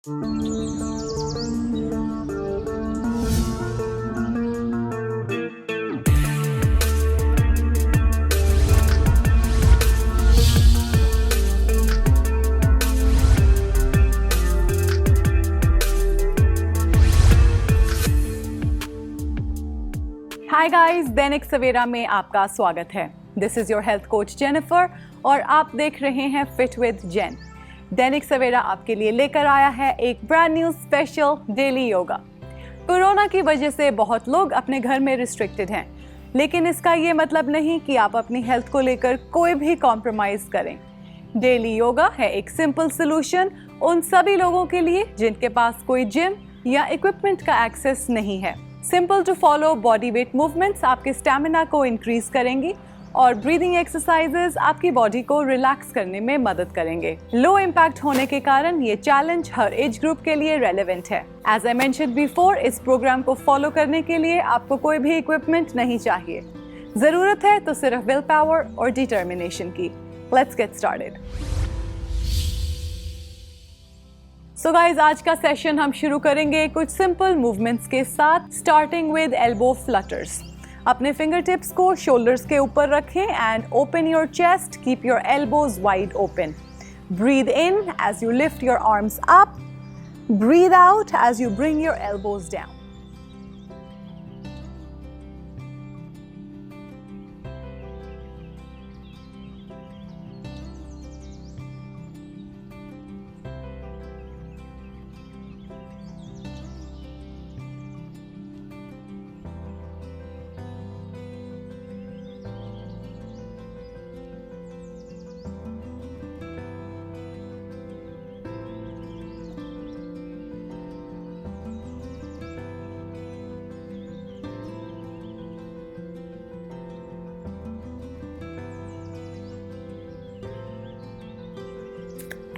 Hi guys, Dainik Savera में आपका स्वागत है। This is your health coach Jennifer और आप देख रहे हैं फिट विद जेन। दैनिक सवेरा आपके लिए लेकर आया है एक brand new special daily yoga. Corona की वजह से बहुत लोग अपने घर में रिस्ट्रिक्टेड हैं, लेकिन इसका ये मतलब नहीं कि आप अपनी हेल्थ को लेकर कोई भी कॉम्प्रोमाइज करें। डेली योगा है एक सिंपल सोल्यूशन उन सभी लोगों के लिए जिनके पास कोई जिम या इक्विपमेंट का एक्सेस नहीं है। Simple to follow body weight movements आपके स्टैमिना को इंक्रीज करेंगी और ब्रीदिंग एक्सरसाइजेस आपकी बॉडी को रिलैक्स करने में मदद करेंगे। लो इम्पैक्ट होने के कारण ये चैलेंज हर एज ग्रुप के लिए रेलेवेंट है। एज आई मेंशन्ड बिफोर, इस प्रोग्राम को फॉलो करने के लिए आपको कोई भी इक्विपमेंट नहीं चाहिए। जरूरत है तो सिर्फ विल पावर और डिटर्मिनेशन की। Let's get started. So guys, आज का सेशन हम शुरू करेंगे कुछ सिंपल मूवमेंट्स के साथ, स्टार्टिंग विद एल्बो फ्लटर्स। अपने फिंगर टिप्स को शोल्डर्स के ऊपर रखें and open your chest, keep your elbows wide open. Breathe in as you lift your arms up, breathe out as you bring your elbows down.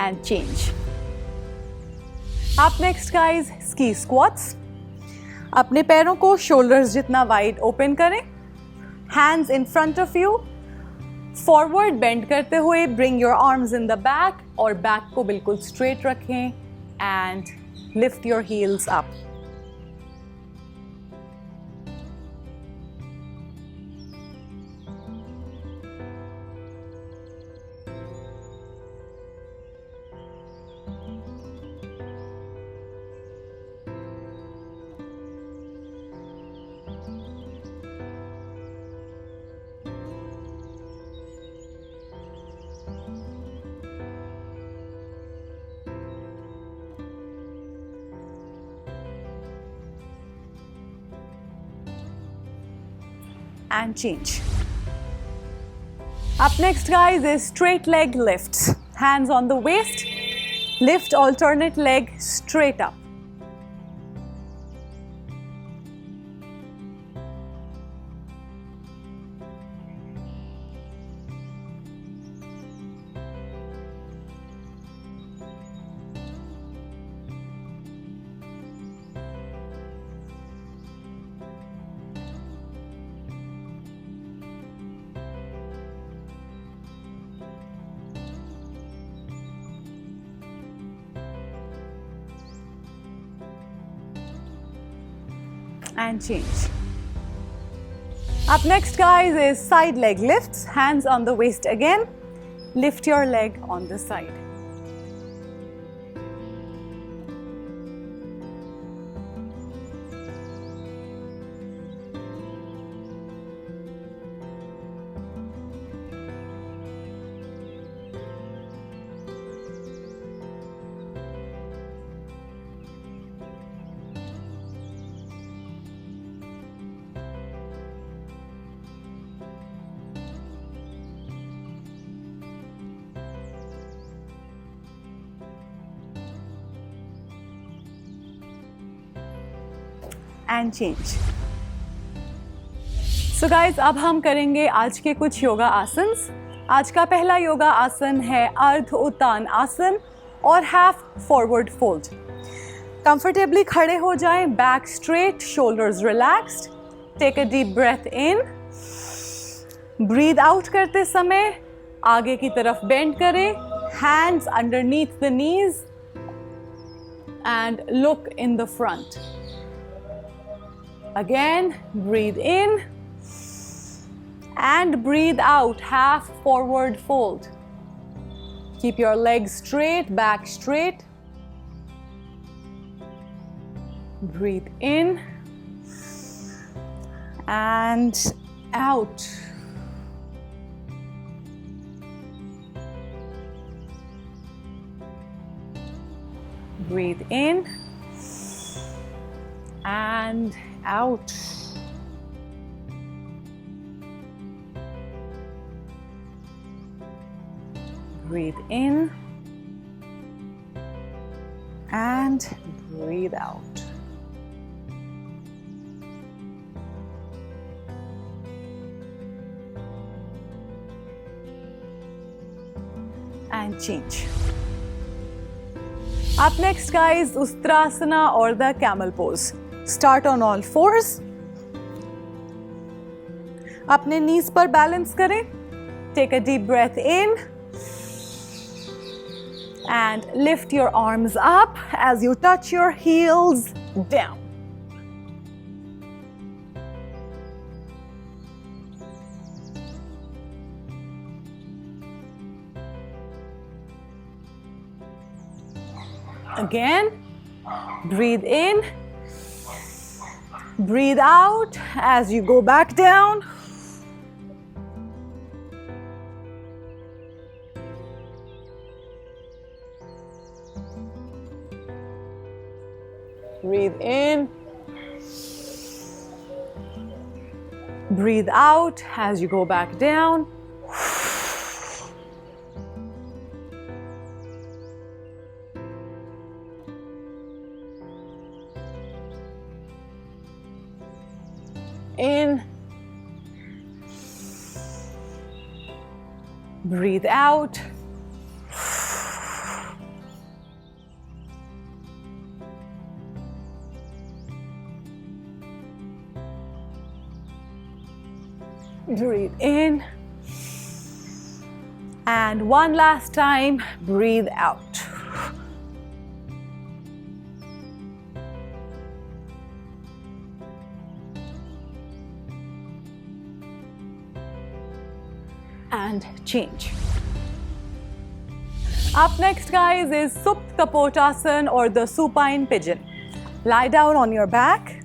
And change. Up next guys, ski squats. अपने पैरों को shoulders जितना wide open करें, hands in front of you, forward bend करते हुए bring your arms in the back और back को बिल्कुल स्ट्रेट रखें and lift your heels up. And change. Up next guys is straight leg lifts. Hands on the waist, lift alternate leg straight up. And change. Up next guys is side leg lifts. Hands on the waist again. Lift your leg on the side. And change. So guys, अब हम करेंगे आज के कुछ योगा आसन्स। आज का पहला योगा आसन है अर्ध उत्तान आसन और हाफ फॉरवर्ड फोल्ड। कंफर्टेबली खड़े हो जाएं, back straight, shoulders relaxed. Take a deep breath in. Breathe out करते समय आगे की तरफ बेंड करें, hands underneath the knees and look in the front. Again, breathe in and breathe out, half forward fold. Keep your legs straight, back straight. Breathe in and out. Breathe in and out. Breathe in and breathe out. And change. Up next, guys, Ustrasana or the camel pose. Start on all fours. अपने knees पर balance करें. Take a deep breath in and lift your arms up as you touch your heels down. Again, breathe in, breathe out as you go back down. Breathe in, breathe out as you go back down. In, breathe out. Breathe in. And one last time, breathe out. And change. Up next, guys, is Supta Pottasana or the supine pigeon. Lie down on your back.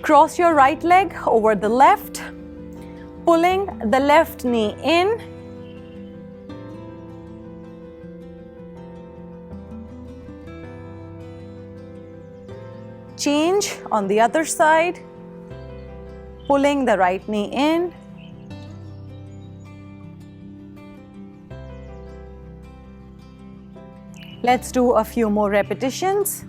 Cross your right leg over the left, pulling the left knee in. Change on the other side, pulling the right knee in. Let's do a few more repetitions.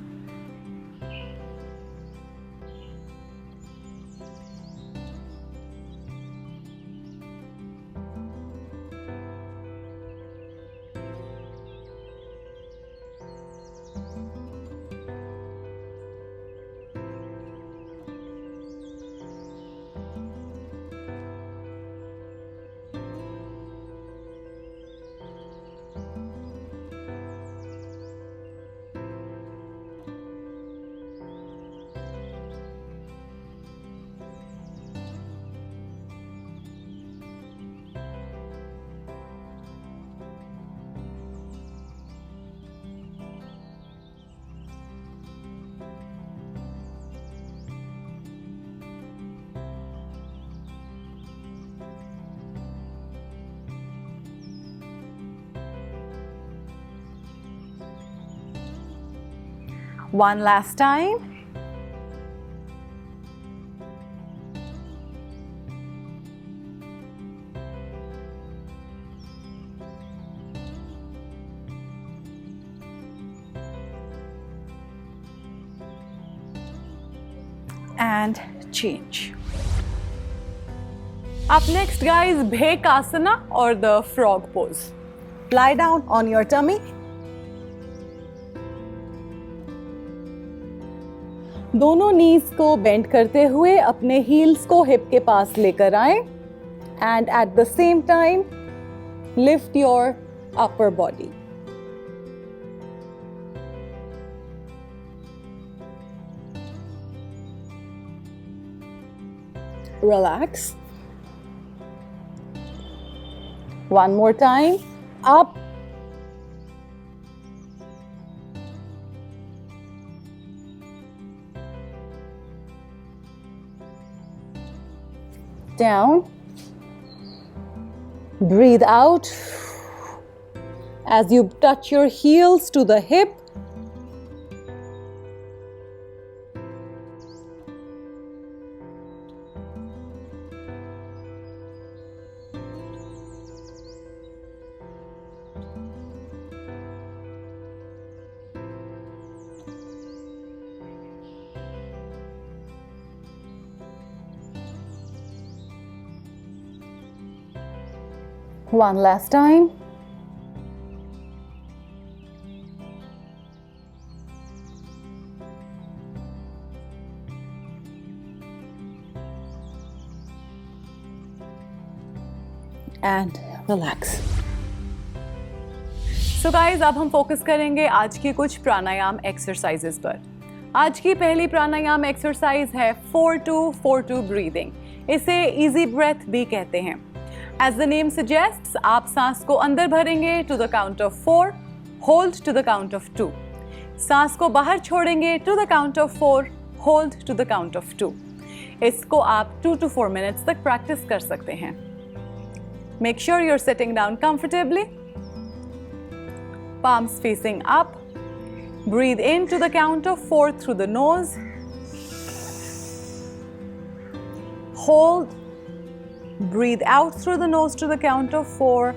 One last time. And change. Up next, guys, Bhekasana or the frog pose. Lie down on your tummy. दोनों नीज को bend करते हुए अपने heels को hip के पास लेकर आए and at the same time lift your upper body. Relax. One more time. Up. Down. Breathe out as you touch your heels to the hip. One last time. And relax. So guys, अब हम focus करेंगे आज की कुछ प्राणायाम exercises पर. आज की पहली प्राणायाम एक्सरसाइज है 4-2-4-2 ब्रीदिंग. इसे इजी ब्रेथ भी कहते हैं. As the name suggests, आप सांस को अंदर भरेंगे to the count of 4, hold to the count of 2. सांस को बाहर छोड़ेंगे to the count of 4, hold to the count of 2. इसको आप 2 to 4 minutes तक प्रैक्टिस कर सकते हैं. Make sure you're sitting down comfortably. Palms facing up. Breathe in to the count of 4 through the nose. Hold. Breathe out through the nose to the count of 4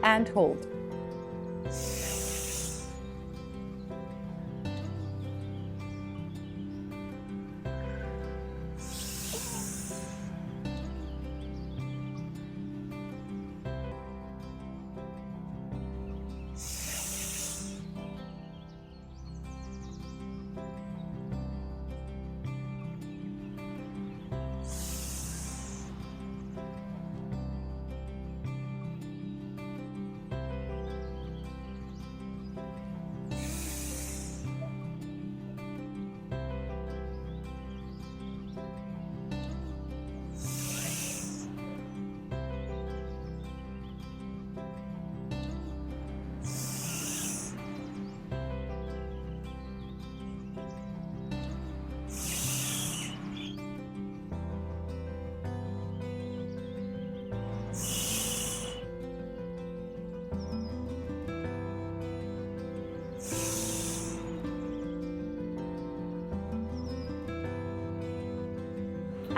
and hold.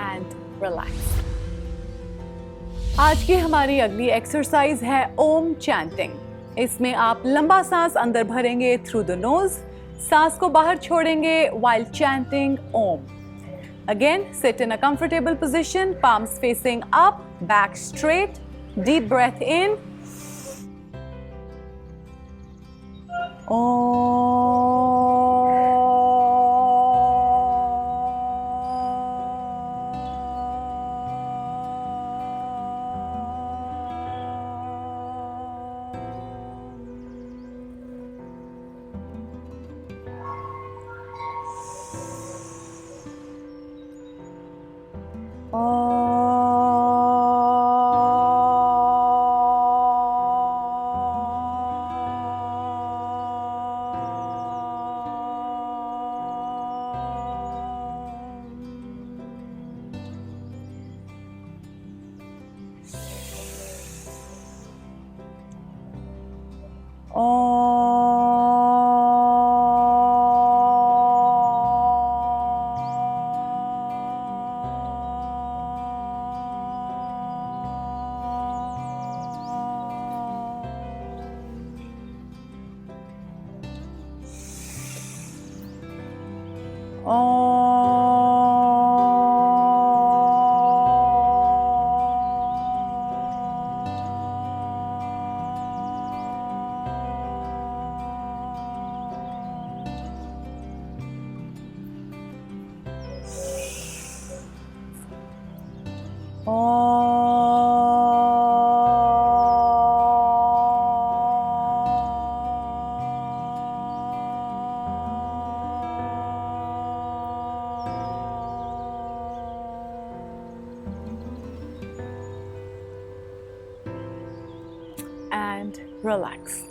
And relax. आज की हमारी अगली exercise है ओम chanting. इसमें आप लंबा सांस अंदर भरेंगे थ्रू द नोज, सांस को बाहर छोड़ेंगे while chanting Om. Again, sit in a comfortable position, palms facing up, back straight. Deep breath in. and relax.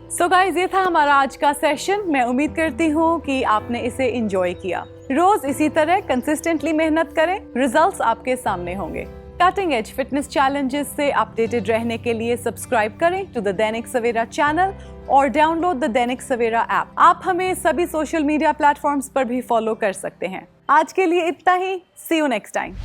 So guys, ये था हमारा आज का सेशन। मैं उम्मीद करती हूँ कि आपने इसे एंजॉय किया। रोज इसी तरह कंसिस्टेंटली मेहनत करें, रिजल्ट्स आपके सामने होंगे। कटिंग एज फिटनेस चैलेंजेस से अपडेटेड रहने के लिए सब्सक्राइब करें to the Dainik Savera channel और download the Dainik Savera app. आप हमें सभी सोशल मीडिया प्लेटफॉर्म्स पर भी फॉलो कर सकते हैं। आज के लिए इतना ही। सी यू नेक्स्ट टाइम।